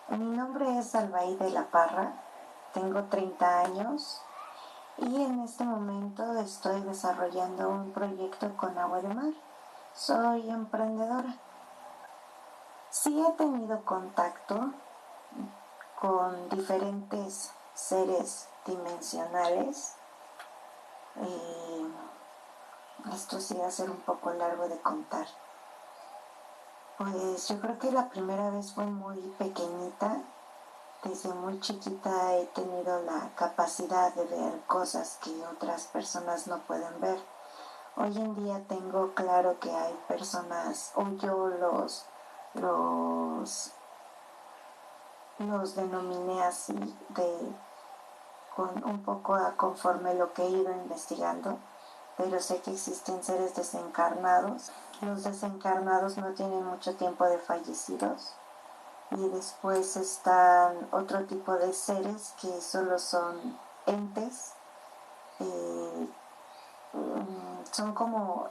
Mi nombre es Albaí de la Parra, tengo 30 años y en este momento estoy desarrollando un proyecto con agua de mar. Soy emprendedora. Sí he tenido contacto con diferentes seres dimensionales. Esto sí va a ser un poco largo de contar. Pues yo creo que la primera vez fue muy pequeñita. Desde muy chiquita he tenido la capacidad de ver cosas que otras personas no pueden ver. Hoy en día tengo claro que hay personas, o yo los, los denominé así, con un poco conforme lo que he ido investigando, pero sé que existen seres desencarnados. Los desencarnados no tienen mucho tiempo de fallecidos. Y después están otro tipo de seres que solo son entes, eh, son como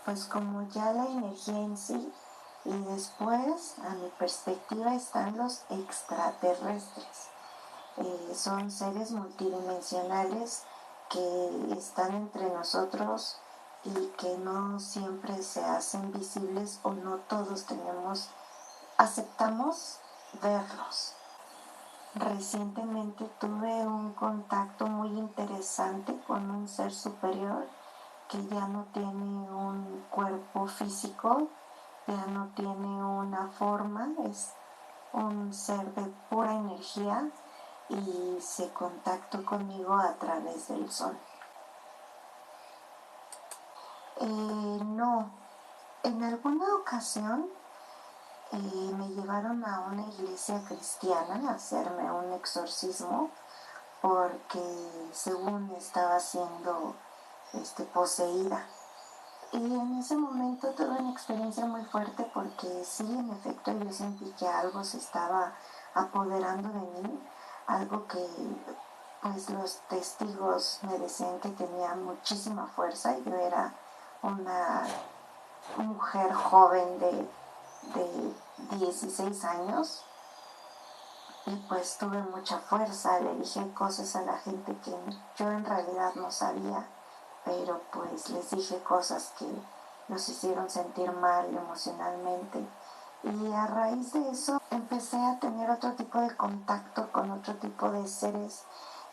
pues como ya la energía en sí. Y después, a mi perspectiva, están los extraterrestres. Son seres multidimensionales que están entre nosotros y que no siempre se hacen visibles o no todos aceptamos verlos. Recientemente tuve un contacto muy interesante con un ser superior que ya no tiene un cuerpo físico, ya no tiene una forma, es un ser de pura energía y se contactó conmigo a través del sol. No, en alguna ocasión me llevaron a una iglesia cristiana a hacerme un exorcismo porque según estaba siendo poseída. Y en ese momento tuve una experiencia muy fuerte porque sí, en efecto, yo sentí que algo se estaba apoderando de mí, algo que pues los testigos me decían que tenía muchísima fuerza. Yo era una mujer joven de 16 años y pues tuve mucha fuerza, le dije cosas a la gente que yo en realidad no sabía, pero pues les dije cosas que los hicieron sentir mal emocionalmente. Y a raíz de eso empecé a tener otro tipo de contacto con otro tipo de seres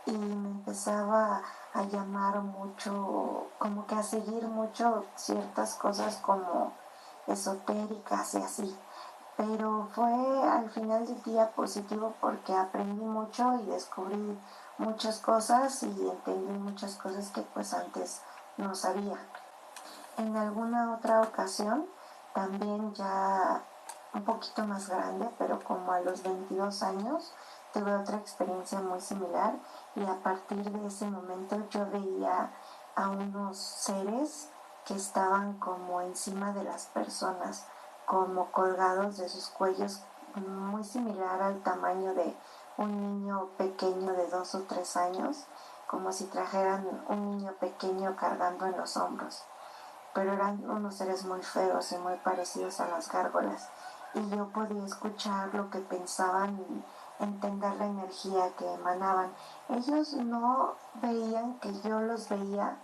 y me empezaba a llamar mucho, como que a seguir mucho ciertas cosas como esotéricas y así. Pero fue al final del día positivo porque aprendí mucho y descubrí muchas cosas y entendí muchas cosas que pues antes no sabía. En alguna otra ocasión, también ya un poquito más grande, pero como a los 22 años, tuve otra experiencia muy similar y a partir de ese momento yo veía a unos seres que estaban como encima de las personas, como colgados de sus cuellos, muy similar al tamaño de un niño pequeño de 2 o 3 años, como si trajeran un niño pequeño cargando en los hombros, pero eran unos seres muy feos y muy parecidos a las gárgolas. Y yo podía escuchar lo que pensaban y entender la energía que emanaban. Ellos no veían que yo los veía,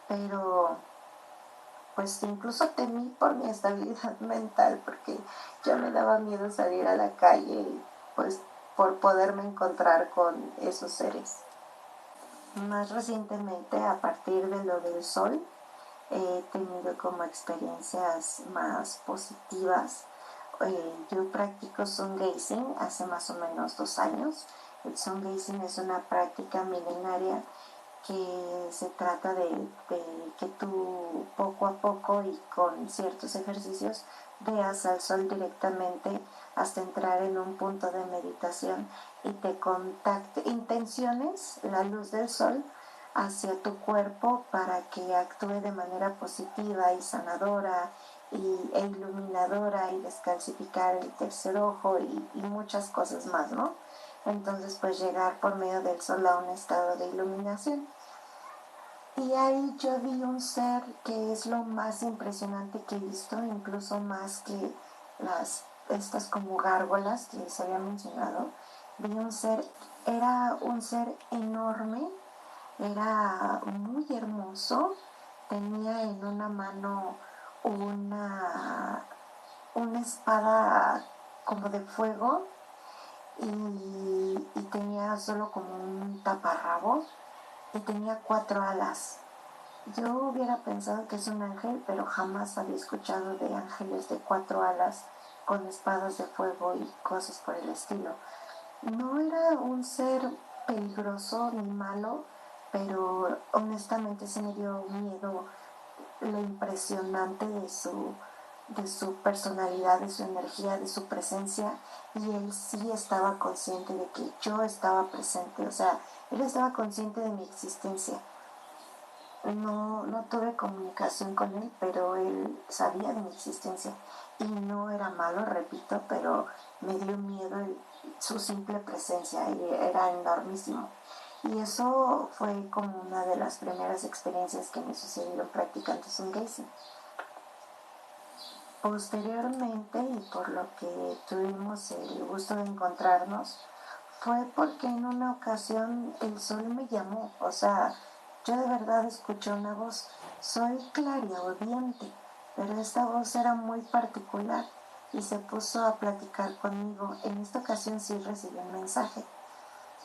pero pues incluso temí por mi estabilidad mental porque ya me daba miedo salir a la calle, pues por poderme encontrar con esos seres. Más recientemente, a partir de lo del sol, he tenido como experiencias más positivas. Yo practico sun gazing hace más o menos 2 años. El sun gazing es una práctica milenaria que se trata de que tú poco a poco y con ciertos ejercicios veas al sol directamente hasta entrar en un punto de meditación y te contacte, intenciones la luz del sol hacia tu cuerpo para que actúe de manera positiva y sanadora e iluminadora y descalcificar el tercer ojo y muchas cosas más, ¿no? Entonces pues llegar por medio del sol a un estado de iluminación. Y ahí yo vi un ser que es lo más impresionante que he visto, incluso más que estas como gárgolas que se había mencionado. Vi un ser, era un ser enorme, era muy hermoso, tenía en una mano una espada como de fuego y tenía solo como un taparrabo y tenía 4 alas. Yo hubiera pensado que es un ángel, pero jamás había escuchado de ángeles de 4 alas con espadas de fuego y cosas por el estilo. No era un ser peligroso ni malo, pero honestamente sí me dio miedo lo impresionante de su personalidad, de su energía, de su presencia, y él sí estaba consciente de que yo estaba presente, o sea, él estaba consciente de mi existencia. No tuve comunicación con él, pero él sabía de mi existencia y no era malo, repito, pero me dio miedo su simple presencia y era enormísimo. Y eso fue como una de las primeras experiencias que me sucedieron practicando Sungeisen. Posteriormente, y por lo que tuvimos el gusto de encontrarnos, fue porque en una ocasión el sol me llamó, o sea, yo de verdad escuché una voz. Soy clariaudiente, pero esta voz era muy particular y se puso a platicar conmigo. En esta ocasión sí recibí un mensaje,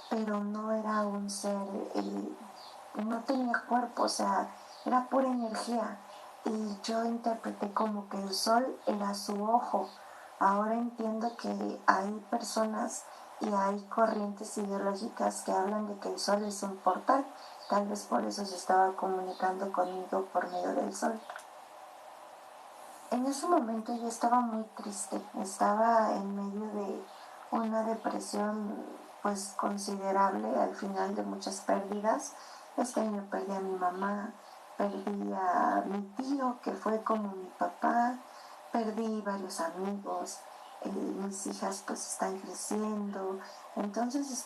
pero no era un ser, no tenía cuerpo, o sea, era pura energía. Y yo interpreté como que el sol era su ojo. Ahora entiendo que hay personas y hay corrientes ideológicas que hablan de que el sol es un portal. Tal vez por eso se estaba comunicando conmigo por medio del sol. En ese momento yo estaba muy triste, estaba en medio de una depresión pues considerable al final de muchas pérdidas. Este año perdí a mi mamá, perdí a mi tío que fue como mi papá, perdí varios amigos, mis hijas pues están creciendo, entonces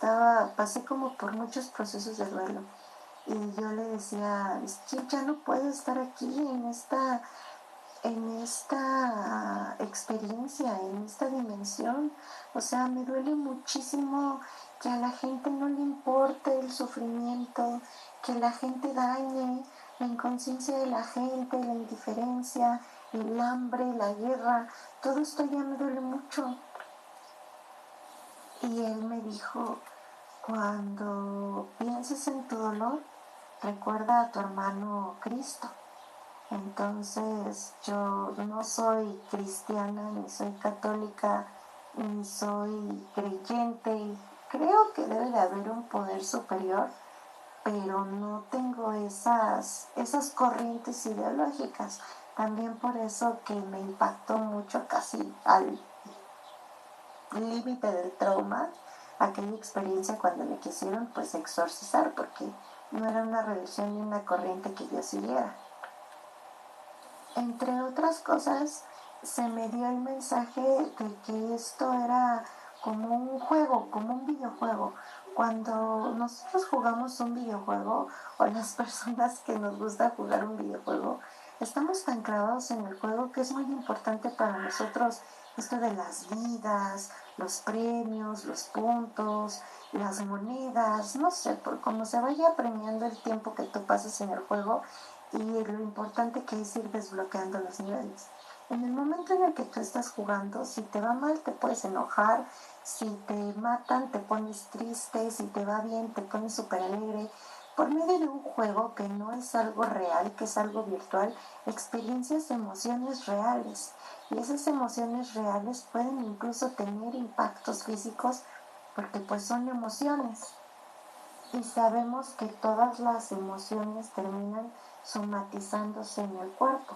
pasé como por muchos procesos de duelo y yo le decía, es que ya no puedo estar aquí en esta experiencia, en esta dimensión. O sea, me duele muchísimo que a la gente no le importe el sufrimiento, que la gente dañe la inconsciencia de la gente, la indiferencia, el hambre, la guerra. Todo esto ya me duele mucho. Y él me dijo, cuando pienses en tu dolor, recuerda a tu hermano Cristo. Entonces yo no soy cristiana, ni soy católica, ni soy creyente. Y creo que debe de haber un poder superior, pero no tengo esas corrientes ideológicas. También por eso que me impactó mucho, casi al límite del trauma, aquella experiencia cuando me quisieron pues exorcizar, porque no era una religión ni una corriente que yo siguiera. Entre otras cosas, se me dio el mensaje de que esto era como un juego, como un videojuego. Cuando nosotros jugamos un videojuego, o las personas que nos gusta jugar un videojuego, estamos tan clavados en el juego que es muy importante para nosotros esto de las vidas, los premios, los puntos, las monedas, no sé, por cómo se vaya premiando el tiempo que tú pasas en el juego y lo importante que es ir desbloqueando los niveles. En el momento en el que tú estás jugando, si te va mal te puedes enojar, si te matan te pones triste, si te va bien te pones súper alegre. Por medio de un juego que no es algo real, que es algo virtual, experiencias emociones reales. Y esas emociones reales pueden incluso tener impactos físicos porque pues son emociones. Y sabemos que todas las emociones terminan somatizándose en el cuerpo.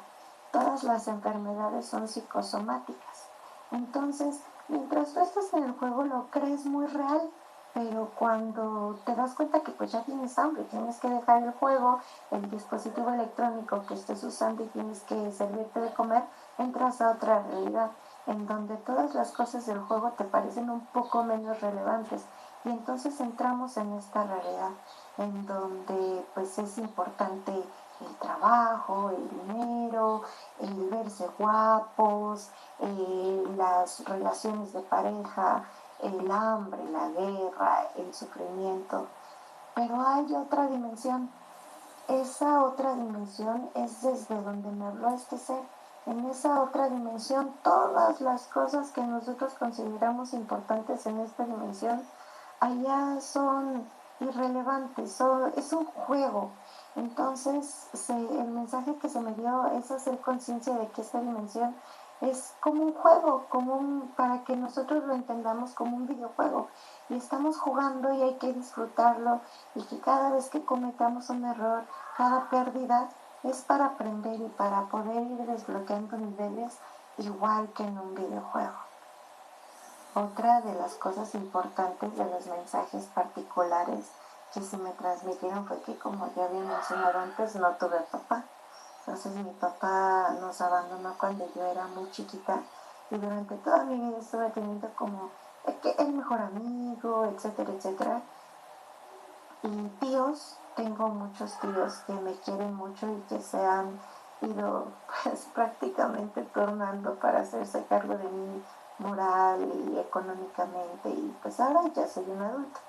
Todas las enfermedades son psicosomáticas. Entonces, mientras tú estás en el juego lo crees muy real, pero cuando te das cuenta que pues ya tienes hambre, tienes que dejar el juego, el dispositivo electrónico que estés usando y tienes que servirte de comer, entras a otra realidad en donde todas las cosas del juego te parecen un poco menos relevantes y entonces entramos en esta realidad en donde pues es importante el trabajo, el dinero, el verse guapos, las relaciones de pareja, el hambre, la guerra, el sufrimiento. Pero hay otra dimensión. Esa otra dimensión es desde donde me habló este ser. En esa otra dimensión, todas las cosas que nosotros consideramos importantes en esta dimensión, allá son irrelevantes, es un juego. Entonces, el mensaje que se me dio es hacer conciencia de que esta dimensión es como un juego, para que nosotros lo entendamos como un videojuego. Y estamos jugando y hay que disfrutarlo y que cada vez que cometamos un error, cada pérdida es para aprender y para poder ir desbloqueando niveles igual que en un videojuego. Otra de las cosas importantes de los mensajes particulares que se me transmitieron fue que, como ya había mencionado antes, no tuve papá. Entonces mi papá nos abandonó cuando yo era muy chiquita y durante toda mi vida estuve teniendo como el mejor amigo, etcétera, etcétera. Y tíos, tengo muchos tíos que me quieren mucho y que se han ido pues prácticamente tornando para hacerse cargo de mí moral y económicamente y pues ahora ya soy un adulto,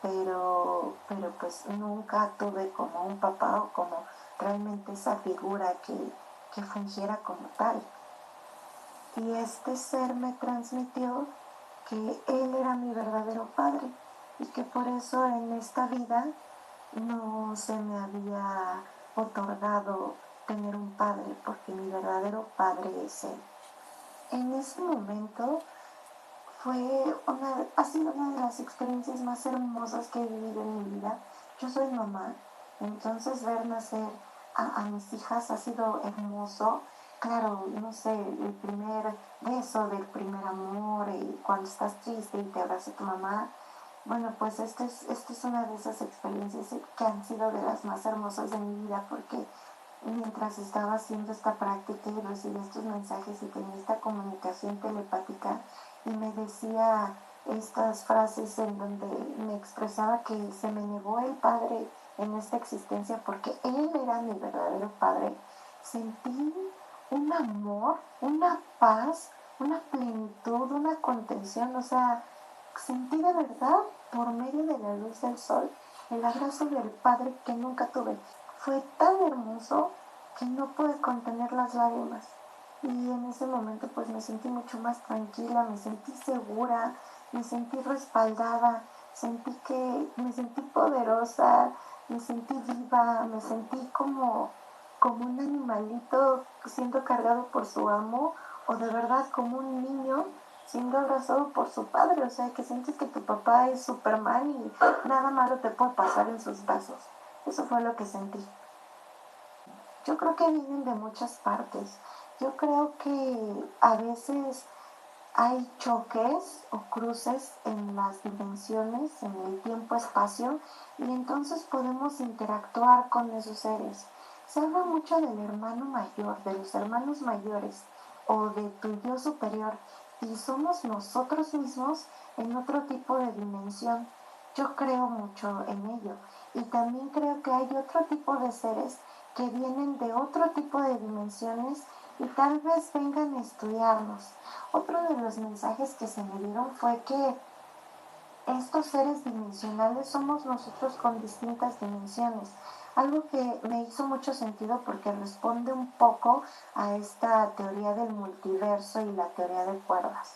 pero pues nunca tuve como un papá o como realmente esa figura que fungiera como tal. Y este ser me transmitió que él era mi verdadero padre y que por eso en esta vida no se me había otorgado tener un padre, porque mi verdadero padre es él. En ese momento ha sido una de las experiencias más hermosas que he vivido en mi vida. Yo soy mamá, entonces ver nacer a mis hijas ha sido hermoso. Claro, no sé, el primer beso del primer amor, y cuando estás triste y te abraza tu mamá, bueno, pues esta es una de esas experiencias que han sido de las más hermosas de mi vida porque mientras estaba haciendo esta práctica y recibí estos mensajes y tenía esta comunicación telepática y me decía estas frases en donde me expresaba que se me negó el padre en esta existencia porque él era mi verdadero padre, sentí un amor, una paz, una plenitud, una contención, o sea, sentí de verdad, por medio de la luz del sol, el abrazo del padre que nunca tuve. Fue tan hermoso que no pude contener las lágrimas. Y en ese momento pues me sentí mucho más tranquila, me sentí segura, me sentí respaldada, me sentí poderosa, me sentí viva, me sentí como un animalito siendo cargado por su amo o de verdad como un niño siendo abrazado por su padre, o sea que sientes que tu papá es Superman y nada malo te puede pasar en sus brazos. Eso fue lo que sentí. Yo creo que vienen de muchas partes. Yo creo que a veces hay choques o cruces en las dimensiones, en el tiempo-espacio, y entonces podemos interactuar con esos seres. Se habla mucho del hermano mayor, de los hermanos mayores o de tu yo superior, y somos nosotros mismos en otro tipo de dimensión. Yo creo mucho en ello. Y también creo que hay otro tipo de seres que vienen de otro tipo de dimensiones y tal vez vengan a estudiarnos. Otro de los mensajes que se me dieron fue que estos seres dimensionales somos nosotros con distintas dimensiones. Algo que me hizo mucho sentido porque responde un poco a esta teoría del multiverso y la teoría de cuerdas.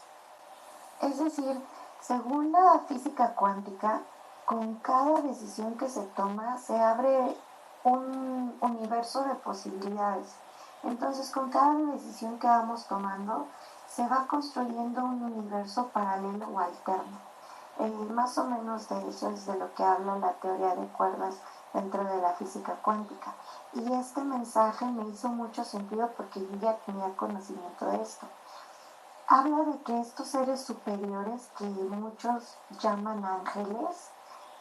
Es decir, según la física cuántica, con cada decisión que se toma se abre un universo de posibilidades. Entonces, con cada decisión que vamos tomando, se va construyendo un universo paralelo o alterno. Más o menos de eso es de lo que habla la teoría de cuerdas dentro de la física cuántica. Y este mensaje me hizo mucho sentido porque yo ya tenía conocimiento de esto. habla de que estos seres superiores, que muchos llaman ángeles,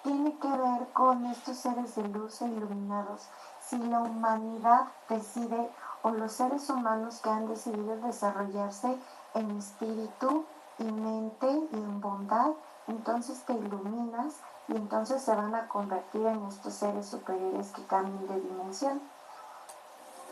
tiene que ver con estos seres de luz e iluminados. Si la humanidad decide, o los seres humanos que han decidido desarrollarse en espíritu y mente y en bondad, entonces te iluminas y entonces se van a convertir en estos seres superiores que cambian de dimensión.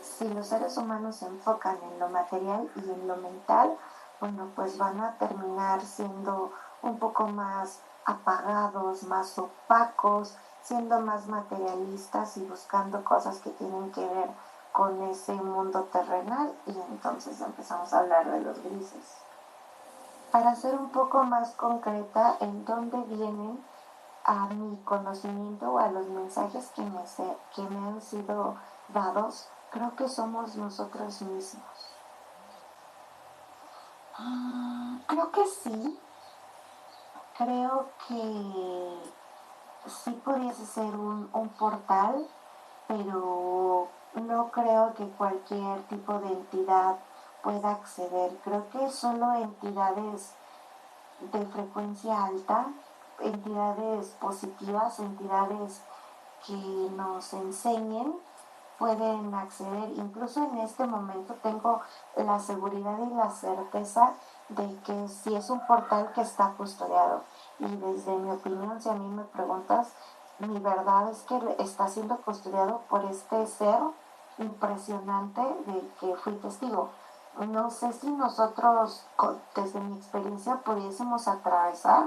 Si los seres humanos se enfocan en lo material y en lo mental, bueno, pues van a terminar siendo un poco más apagados, más opacos, siendo más materialistas y buscando cosas que tienen que ver con ese mundo terrenal, y entonces empezamos a hablar de los grises. Para ser un poco más concreta, ¿en dónde vienen a mi conocimiento o a los mensajes que me han sido dados? Creo que somos nosotros mismos. Creo que sí. Creo que sí pudiese ser un portal, pero no creo que cualquier tipo de entidad pueda acceder. Creo que solo entidades de frecuencia alta, entidades positivas, entidades que nos enseñen, pueden acceder. Incluso en este momento tengo la seguridad y la certeza de que si es un portal que está custodiado. Y desde mi opinión, si a mí me preguntas, mi verdad es que está siendo custodiado por este ser impresionante del que fui testigo. No sé si nosotros, desde mi experiencia, pudiésemos atravesar,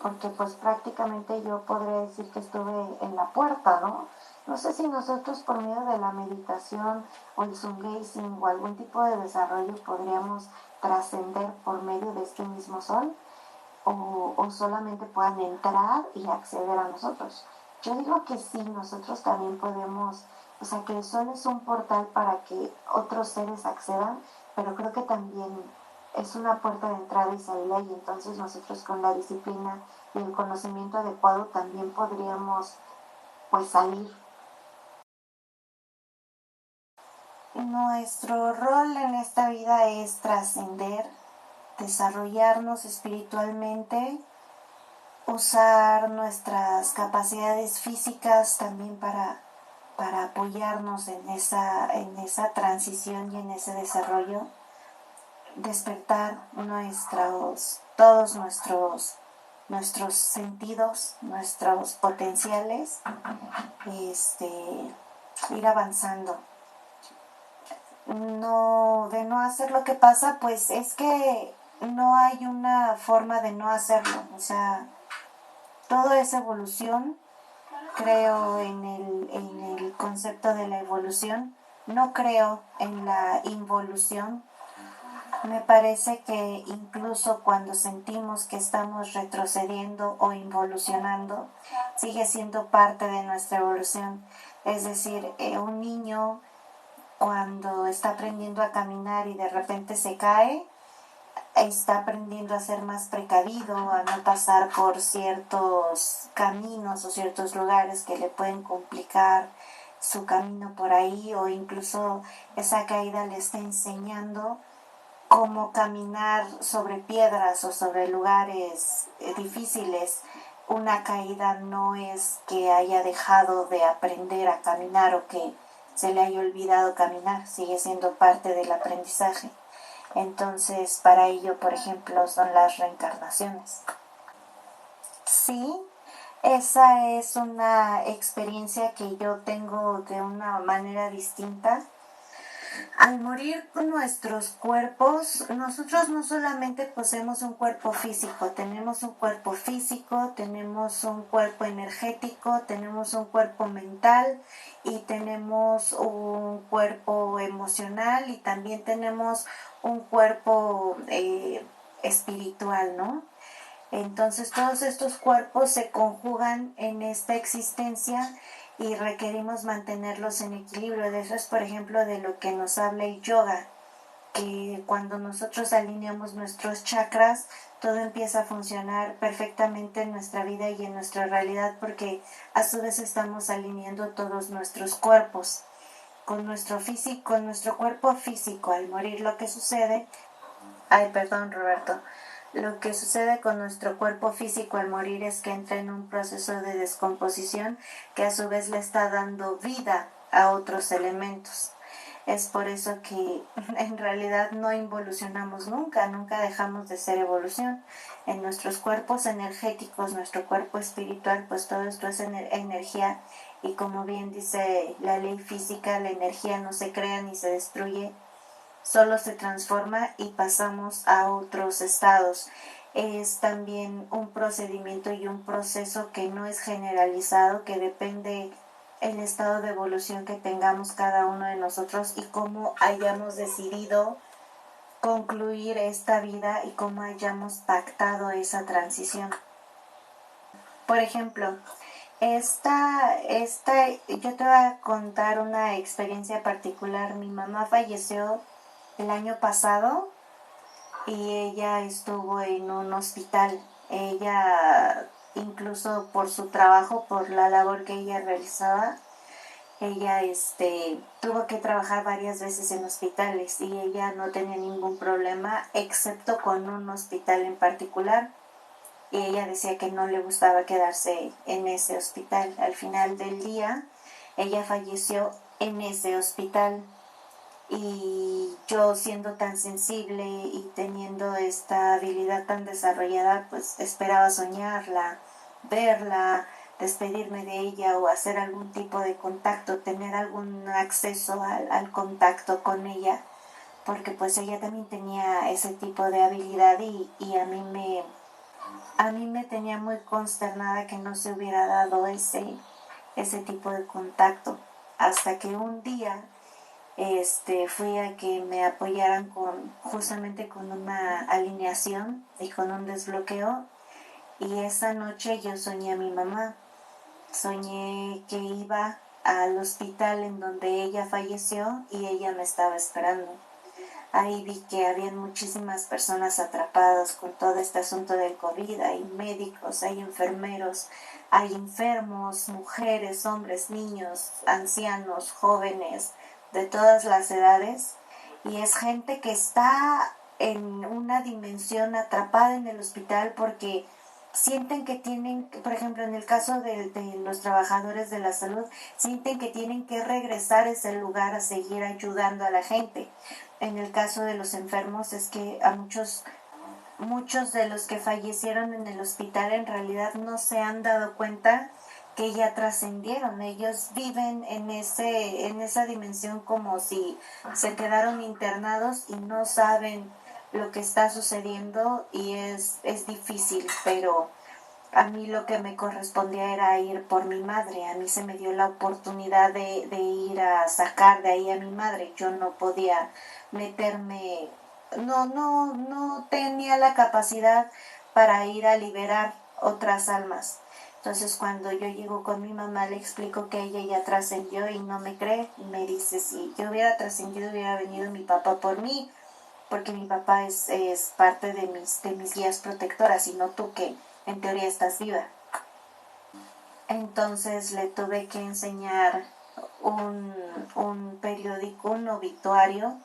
porque pues prácticamente yo podría decir que estuve en la puerta, ¿no? No sé si nosotros por medio de la meditación o el Sun Gazing o algún tipo de desarrollo podríamos trascender por medio de este mismo sol, o solamente puedan entrar y acceder a nosotros. Yo digo que sí, nosotros también podemos, o sea, que el sol es un portal para que otros seres accedan, pero creo que también es una puerta de entrada y salida, y entonces nosotros con la disciplina y el conocimiento adecuado también podríamos pues salir. Nuestro rol en esta vida es trascender, desarrollarnos espiritualmente, usar nuestras capacidades físicas también para apoyarnos en esa transición y en ese desarrollo, despertar todos nuestros sentidos, nuestros potenciales, ir avanzando. No, de no hacer lo que pasa, pues es que no hay una forma de no hacerlo. O sea, todo es evolución. Creo en el concepto de la evolución. No creo en la involución. Me parece que incluso cuando sentimos que estamos retrocediendo o involucionando, sigue siendo parte de nuestra evolución. Es decir, un niño cuando está aprendiendo a caminar y de repente se cae, está aprendiendo a ser más precavido, a no pasar por ciertos caminos o ciertos lugares que le pueden complicar su camino por ahí, o incluso esa caída le está enseñando cómo caminar sobre piedras o sobre lugares difíciles. Una caída no es que haya dejado de aprender a caminar o que se le haya olvidado caminar, sigue siendo parte del aprendizaje. Entonces, para ello, por ejemplo, son las reencarnaciones. Sí, esa es una experiencia que yo tengo de una manera distinta. Al morir nuestros cuerpos, nosotros no solamente poseemos un cuerpo físico, tenemos un cuerpo físico, tenemos un cuerpo energético, tenemos un cuerpo mental y tenemos un cuerpo emocional, y también tenemos un cuerpo espiritual, ¿no? Entonces todos estos cuerpos se conjugan en esta existencia y requerimos mantenerlos en equilibrio. De eso es, por ejemplo, de lo que nos habla el yoga, que cuando nosotros alineamos nuestros chakras, todo empieza a funcionar perfectamente en nuestra vida y en nuestra realidad, porque a su vez estamos alineando todos nuestros cuerpos con nuestro físico, con nuestro cuerpo físico. Al morir, lo que sucede Ay, perdón, Roberto. Lo que sucede con nuestro cuerpo físico al morir es que entra en un proceso de descomposición que a su vez le está dando vida a otros elementos. Es por eso que en realidad no involucionamos nunca, nunca dejamos de ser evolución. En nuestros cuerpos energéticos, nuestro cuerpo espiritual, pues todo esto es energía, y como bien dice la ley física, la energía no se crea ni se destruye, solo se transforma y pasamos a otros estados. Es también un procedimiento y un proceso que no es generalizado, que depende el estado de evolución que tengamos cada uno de nosotros y cómo hayamos decidido concluir esta vida y cómo hayamos pactado esa transición. Por ejemplo, yo te voy a contar una experiencia particular. Mi mamá falleció el año pasado y ella estuvo en un hospital. Ella, incluso por su trabajo, por la labor que ella realizaba, ella tuvo que trabajar varias veces en hospitales y ella no tenía ningún problema excepto con un hospital en particular, y ella decía que no le gustaba quedarse en ese hospital. Al final del día ella falleció en ese hospital, y yo, siendo tan sensible y teniendo esta habilidad tan desarrollada, pues esperaba soñarla, verla, despedirme de ella o hacer algún tipo de contacto, tener algún acceso al contacto con ella, porque pues ella también tenía ese tipo de habilidad, y a mí me tenía muy consternada que no se hubiera dado ese tipo de contacto, hasta que un día fui a que me apoyaran justamente con una alineación y con un desbloqueo, y esa noche yo soñé a mi mamá. Soñé que iba al hospital en donde ella falleció y ella me estaba esperando. Ahí vi que habían muchísimas personas atrapadas con todo este asunto del COVID. Hay médicos, hay enfermeros, hay enfermos, mujeres, hombres, niños, ancianos, jóvenes, de todas las edades. Y es gente que está en una dimensión atrapada en el hospital porque sienten que tienen, por ejemplo, en el caso de los trabajadores de la salud, sienten que tienen que regresar a ese lugar a seguir ayudando a la gente. En el caso de los enfermos es que a muchos de los que fallecieron en el hospital en realidad no se han dado cuenta que ya trascendieron. Ellos viven en esa dimensión como si se quedaron internados y no saben lo que está sucediendo, y es difícil, pero a mí lo que me correspondía era ir por mi madre. A mí se me dio la oportunidad de ir a sacar de ahí a mi madre. Yo no podía meterme, no tenía la capacidad para ir a liberar otras almas. Entonces cuando yo llego con mi mamá, le explico que ella ya trascendió y no me cree. Me dice, si yo hubiera trascendido hubiera venido mi papá por mí, porque mi papá es parte de mis guías protectoras, y no tú, que en teoría estás viva. Entonces le tuve que enseñar un periódico, un obituario,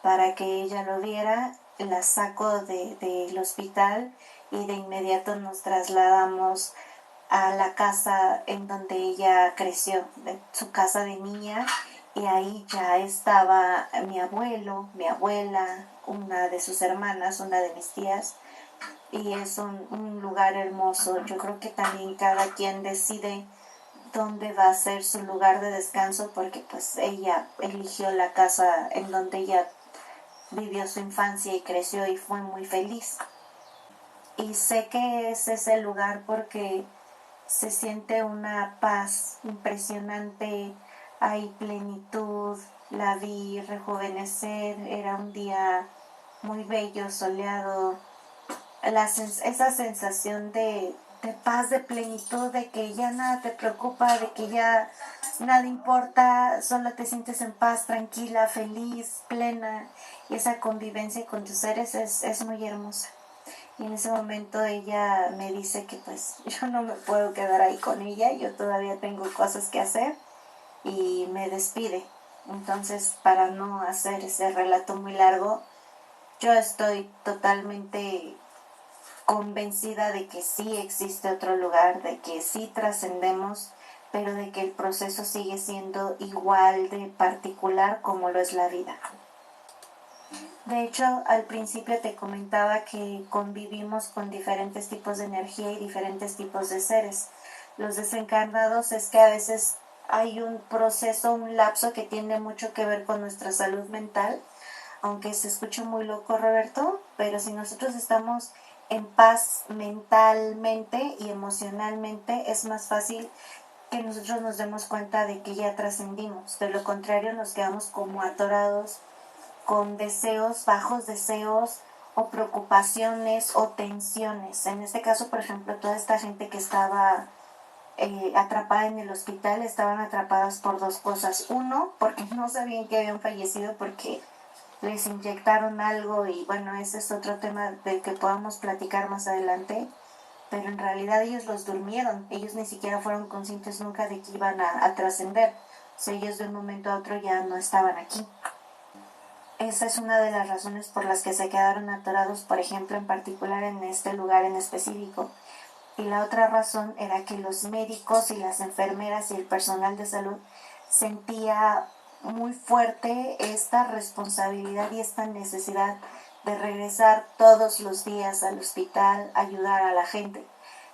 para que ella lo viera. La saco del hospital y de inmediato nos trasladamos a la casa en donde ella creció, su casa de niña, y ahí ya estaba mi abuelo, mi abuela, una de sus hermanas, una de mis tías, y es un lugar hermoso. Yo creo que también cada quien decide dónde va a ser su lugar de descanso, porque pues ella eligió la casa en donde ella vivió su infancia y creció y fue muy feliz. Y sé que ese es el lugar porque se siente una paz impresionante, hay plenitud. La vi rejuvenecer, era un día muy bello, soleado. Esa sensación de paz, de plenitud, de que ya nada te preocupa, de que ya nada importa, solo te sientes en paz, tranquila, feliz, plena, y esa convivencia con tus seres es muy hermosa. Y en ese momento ella me dice que pues yo no me puedo quedar ahí con ella, yo todavía tengo cosas que hacer, y me despide. Entonces, para no hacer ese relato muy largo, Yo estoy totalmente convencida de que sí existe otro lugar, de que sí trascendemos, pero de que el proceso sigue siendo igual de particular como lo es la vida. De hecho, al principio te comentaba que convivimos con diferentes tipos de energía y diferentes tipos de seres. Los desencarnados es que a veces hay un proceso, un lapso que tiene mucho que ver con nuestra salud mental, aunque se escuche muy loco, Roberto, pero si nosotros estamos en paz mentalmente y emocionalmente, es más fácil que nosotros nos demos cuenta de que ya trascendimos. De lo contrario, nos quedamos como atorados con deseos, bajos deseos o preocupaciones o tensiones. En este caso, por ejemplo, toda esta gente que estaba atrapada en el hospital estaban atrapadas por dos cosas. Uno, porque no sabían que habían fallecido porque les inyectaron algo y bueno, ese es otro tema del que podamos platicar más adelante, pero en realidad ellos los durmieron, ellos ni siquiera fueron conscientes nunca de que iban a trascender, o sea, ellos de un momento a otro ya no estaban aquí. Esa es una de las razones por las que se quedaron atorados, por ejemplo, en particular en este lugar en específico. Y la otra razón era que los médicos y las enfermeras y el personal de salud sentía muy fuerte esta responsabilidad y esta necesidad de regresar todos los días al hospital, ayudar a la gente.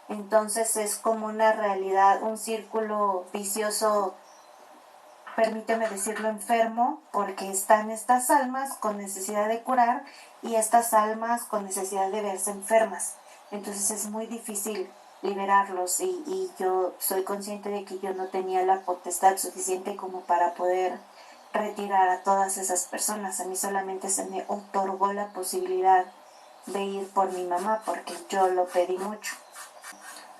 Entonces es como una realidad, un círculo vicioso, permíteme decirlo, enfermo, porque están estas almas con necesidad de curar y estas almas con necesidad de verse enfermas. Entonces es muy difícil liberarlos y yo soy consciente de que yo no tenía la potestad suficiente como para poder retirar a todas esas personas. A mí solamente se me otorgó la posibilidad de ir por mi mamá porque yo lo pedí mucho.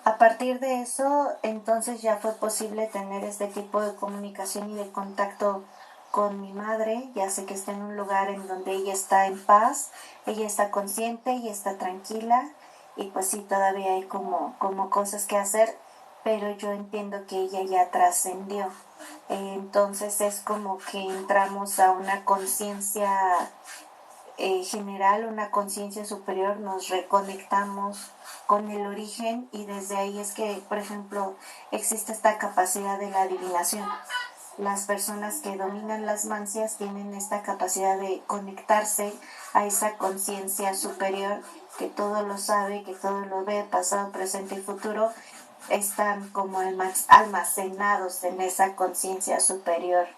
A partir de eso, entonces ya fue posible tener este tipo de comunicación y de contacto con mi madre. Ya sé que está en un lugar en donde ella está en paz, ella está consciente, ella está tranquila y pues sí, todavía hay como cosas que hacer, pero yo entiendo que ella ya trascendió. Entonces es como que entramos a una conciencia general, una conciencia superior, nos reconectamos con el origen y desde ahí es que, por ejemplo, existe esta capacidad de la adivinación. Las personas que dominan las mancias tienen esta capacidad de conectarse a esa conciencia superior que todo lo sabe, que todo lo ve, pasado, presente y futuro, están como almacenados en esa conciencia superior.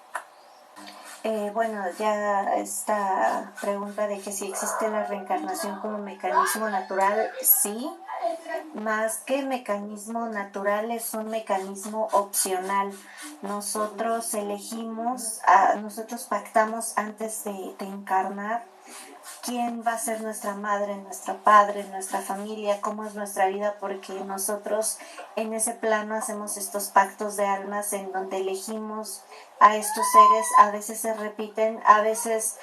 Bueno, ya esta pregunta de que si existe la reencarnación como mecanismo natural, sí, más que mecanismo natural es un mecanismo opcional. Nosotros elegimos, nosotros pactamos antes de encarnar quién va a ser nuestra madre, nuestro padre, nuestra familia, cómo es nuestra vida, porque nosotros en ese plano hacemos estos pactos de almas en donde elegimos a estos seres, a veces se repiten, a veces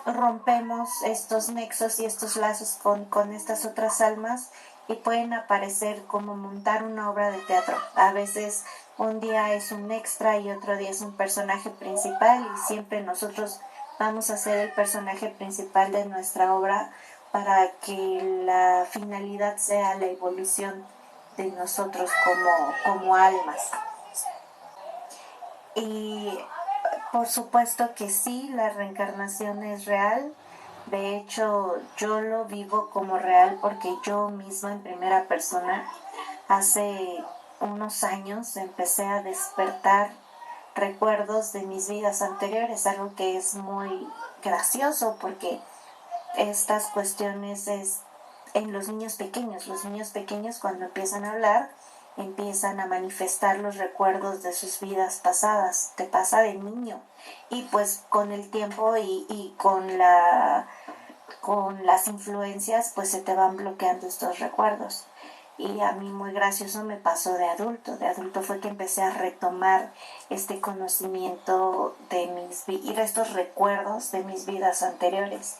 rompemos estos nexos y estos lazos con estas otras almas y pueden aparecer como montar una obra de teatro. A veces un día es un extra y otro día es un personaje principal y siempre nosotros vamos a ser el personaje principal de nuestra obra para que la finalidad sea la evolución de nosotros como almas. Y por supuesto que sí, la reencarnación es real. De hecho, yo lo vivo como real porque yo misma en primera persona hace unos años empecé a despertar recuerdos de mis vidas anteriores, algo que es muy gracioso porque estas cuestiones es en los niños pequeños cuando empiezan a hablar empiezan a manifestar los recuerdos de sus vidas pasadas, te pasa de niño y pues con el tiempo y con las influencias pues se te van bloqueando estos recuerdos. Y a mí muy gracioso me pasó de adulto. De adulto fue que empecé a retomar este conocimiento de y estos recuerdos de mis vidas anteriores.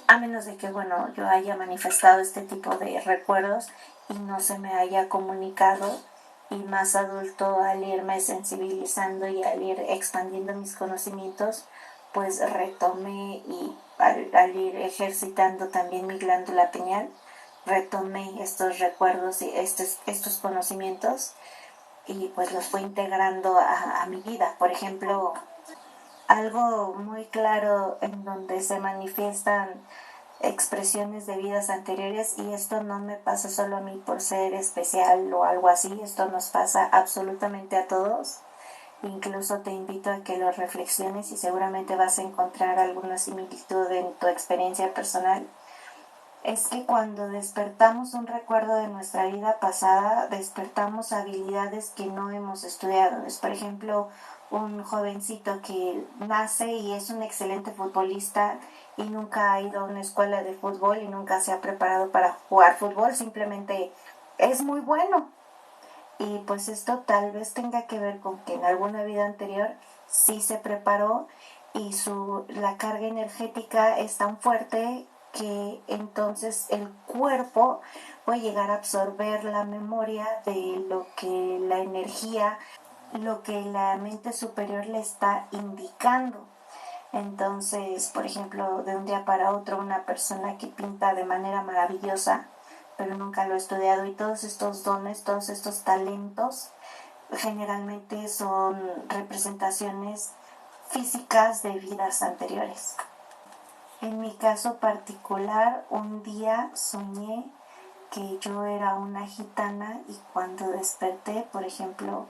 A menos de que, bueno, yo haya manifestado este tipo de recuerdos y no se me haya comunicado y más adulto al irme sensibilizando y al ir expandiendo mis conocimientos, pues retomé y al ir ejercitando también mi glándula pineal, retomé estos recuerdos y estos conocimientos y pues los fui integrando a mi vida. Por ejemplo, algo muy claro en donde se manifiestan expresiones de vidas anteriores, y esto no me pasa solo a mí por ser especial o algo así, esto nos pasa absolutamente a todos. Incluso te invito a que lo reflexiones y seguramente vas a encontrar alguna similitud en tu experiencia personal. Es que cuando despertamos un recuerdo de nuestra vida pasada, despertamos habilidades que no hemos estudiado. Es, por ejemplo, un jovencito que nace y es un excelente futbolista y nunca ha ido a una escuela de fútbol y nunca se ha preparado para jugar fútbol, simplemente es muy bueno. Y pues esto tal vez tenga que ver con que en alguna vida anterior sí se preparó y la carga energética es tan fuerte que entonces el cuerpo puede llegar a absorber la memoria de lo que la energía, lo que la mente superior le está indicando. Entonces, por ejemplo, de un día para otro una persona que pinta de manera maravillosa, pero nunca lo ha estudiado, y todos estos dones, todos estos talentos, generalmente son representaciones físicas de vidas anteriores. En mi caso particular, un día soñé que yo era una gitana y cuando desperté, por ejemplo,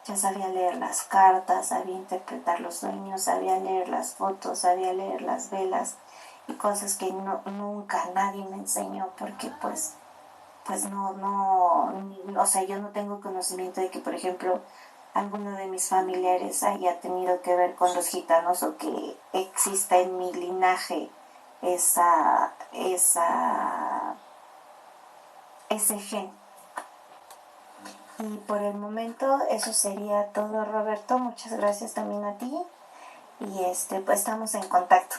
ya sabía leer las cartas, sabía interpretar los sueños, sabía leer las fotos, sabía leer las velas y cosas que nunca nadie me enseñó porque pues o sea, yo no tengo conocimiento de que, por ejemplo, alguno de mis familiares haya tenido que ver con los gitanos o que exista en mi linaje ese gen. Y por el momento eso sería todo, Roberto. Muchas gracias también a ti y pues estamos en contacto.